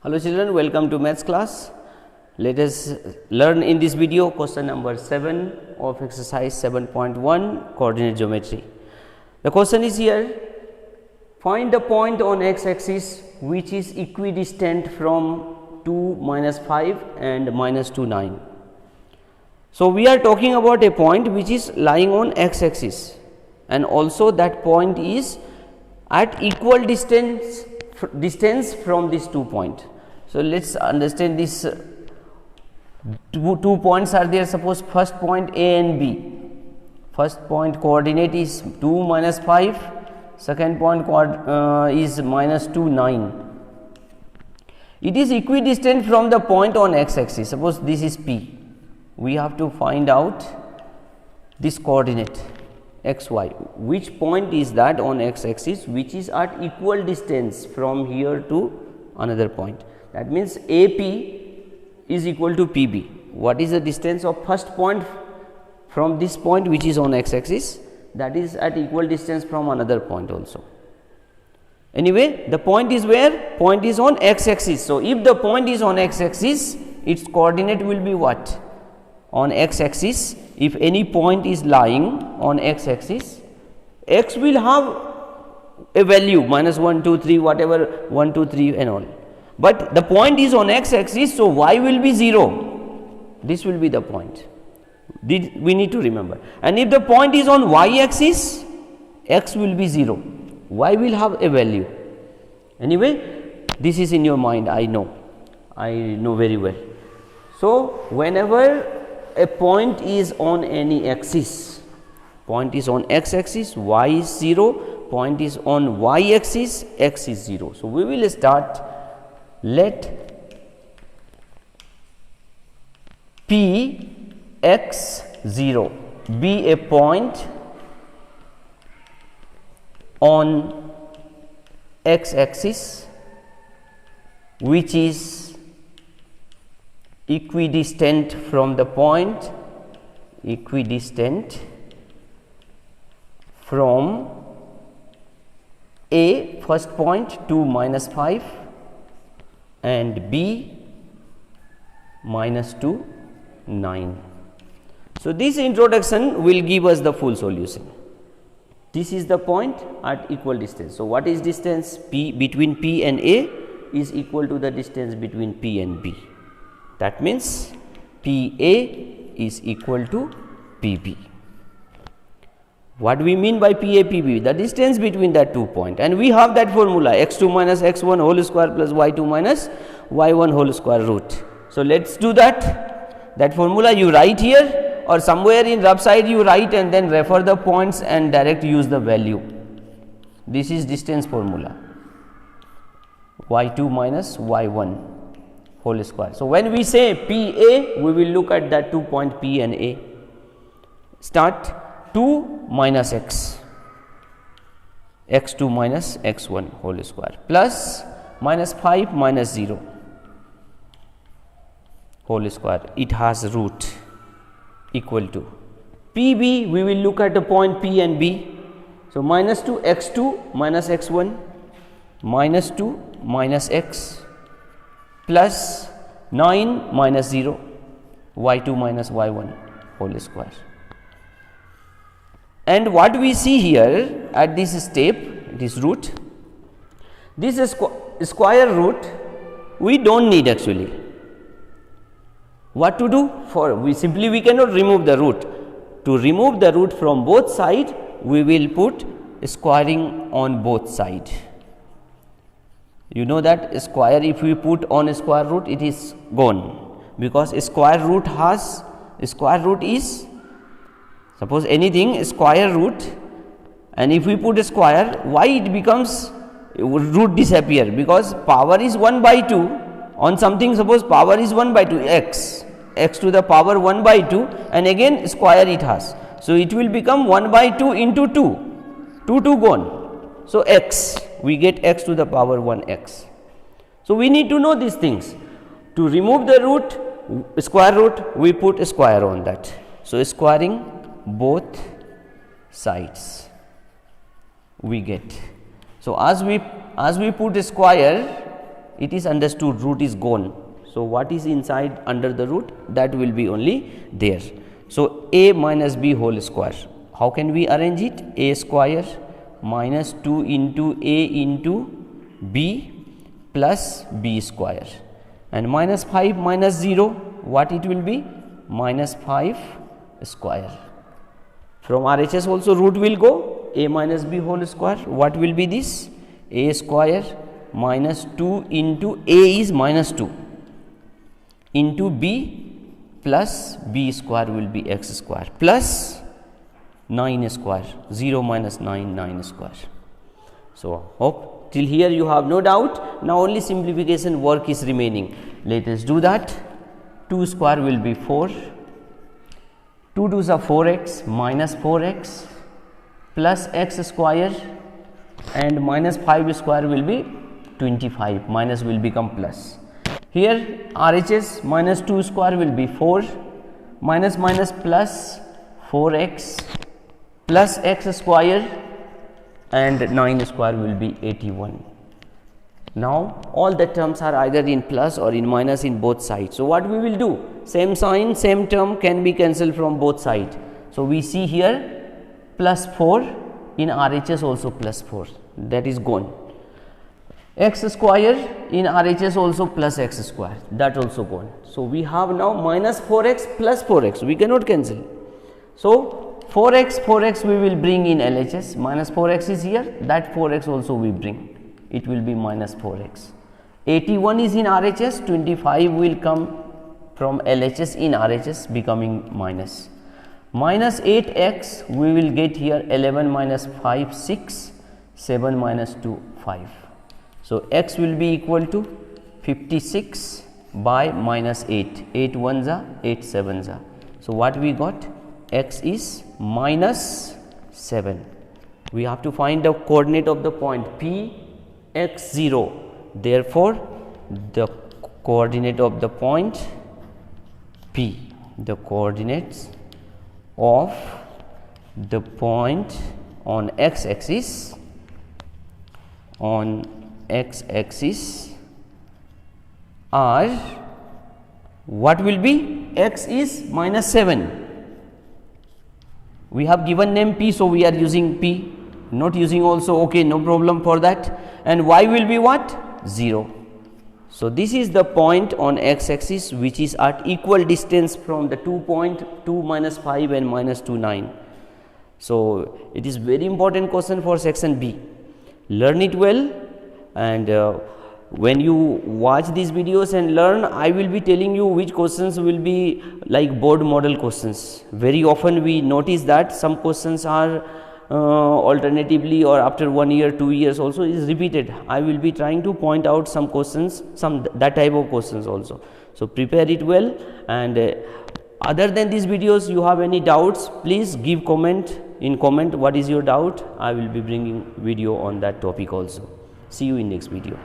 Hello children, welcome to maths class. Let us learn in this video question number 7 of exercise 7.1 coordinate geometry. The question is here, find the point on x axis which is equidistant from 2 minus 5 and minus 2 9. So, we are talking about a point which is lying on x axis and also that point is at equal distance from this 2 point. So, let us understand this two points are there. Suppose first point A and B, first point coordinate is 2 minus 5, second point is minus 2 9. It is equidistant from the point on x axis. Suppose this is P, we have to find out this coordinate x y, which point is that on x axis which is at equal distance from here to another point. That means AP is equal to PB. What is the distance of first point from this point which is on x axis? That is at equal distance from another point also. Anyway, the point is where? Point is on x axis. So, if the point is on x axis, its coordinate will be what? On x axis. If any point is lying on x axis, x will have a value minus 1, 2, 3, whatever 1, 2, 3 and all. But the point is on x axis, so y will be 0. This will be the point. We need to remember. And if the point is on y axis, x will be 0. Y will have a value. Anyway, this is in your mind, I know very well. So, whenever a point is on any axis, point is on x axis, y is 0, point is on y axis, x is 0. So, we will start, let P x 0 be a point on x axis which is equidistant from the point, equidistant from A, first point 2 minus 5 and B minus 2 9. So, this introduction will give us the full solution. This is the point at equal distance. So, what is distance? P between P and A is equal to the distance between P and B. That means PA is equal to PB. What we mean by PA, PB? The distance between that 2 points, and we have that formula x2 minus x1 whole square plus y2 minus y1 whole square root. So, let us do that. That formula you write here or somewhere in rough side you write and then refer the points and direct use the value. This is distance formula, y2 minus y1 whole square. So, when we say PA, we will look at that 2 point P and A. Start 2 minus x, x2 minus x1 whole square plus minus 5 minus 0 whole square. It has root equal to PB. We will look at the point P and B. So, minus 2 x2 minus x1 minus 2 minus x plus 9 minus 0 y2 minus y1 whole square. And what we see here at this step, it is root. This is square root we do not need actually. What to do? We cannot remove the root. To remove the root from both sides, we will put squaring on both sides. You know that square, if we put on a square root, it is gone, because square root is, suppose anything square root, and if we put a square, why it becomes root disappear? Because power is 1 by 2 on something. Suppose power is 1 by 2 x to the power 1 by 2 and again square it has. So, it will become 1 by 2 into 2 gone. So, x, we get x to the power 1 x. So, we need to know these things. To remove the root, square root, we put a square on that. So, squaring both sides we get. So, as we put a square, it is understood root is gone. So, what is inside under the root, that will be only there. So, a minus b whole square, how can we arrange it? A square minus 2 into a into b plus b square, and minus 5 minus 0, what it will be? Minus 5 square. From RHS also root will go, a minus b whole square, what will be this? A square minus 2 into a is minus 2 into b plus b square will be x square plus 9 square, 0 minus 9, 9 square. So, hope till here you have no doubt. Now, only simplification work is remaining. Let us do that. 2 square will be 4, 2 2s are 4x minus 4x plus x square, and minus 5 square will be 25, minus will become plus. Here RHS minus 2 square will be 4, minus minus plus 4x plus x square, and 9 square will be 81. Now, all the terms are either in plus or in minus in both sides. So, what we will do? Same sign, same term can be cancelled from both sides. So, we see here plus 4, in RHS also plus 4, that is gone. X square in RHS also plus x square, that also gone. So, we have now minus 4x plus 4x, we cannot cancel. So, 4x we will bring in LHS, minus 4x is here, that 4x also we bring, it will be minus 4x. 81 is in RHS, 25 will come from LHS in RHS becoming minus. Minus 8x we will get here 11 minus 5 6, 7 minus 2 5. So, x will be equal to 56 by minus 8, 8 1s are 8 7s are. So, what we got? X is minus 7. We have to find the coordinate of the point P x 0. Therefore, the coordinate of the point P, the coordinates of the point on x axis, are, what will be? X is minus 7. We have given name P, so we are using P, not using also, okay, no problem for that. And y will be what? 0. So, this is the point on x axis which is at equal distance from the 2 point 2 minus 5 and minus 2 9. So, it is very important question for section B. Learn it well, and when you watch these videos and learn, I will be telling you which questions will be like board model questions. Very often we notice that some questions are alternatively or after 1 year 2 years also is repeated. I will be trying to point out some questions, some that type of questions also. So, prepare it well, and other than these videos you have any doubts, please give comment in comment what is your doubt. I will be bringing video on that topic also. See you in next video.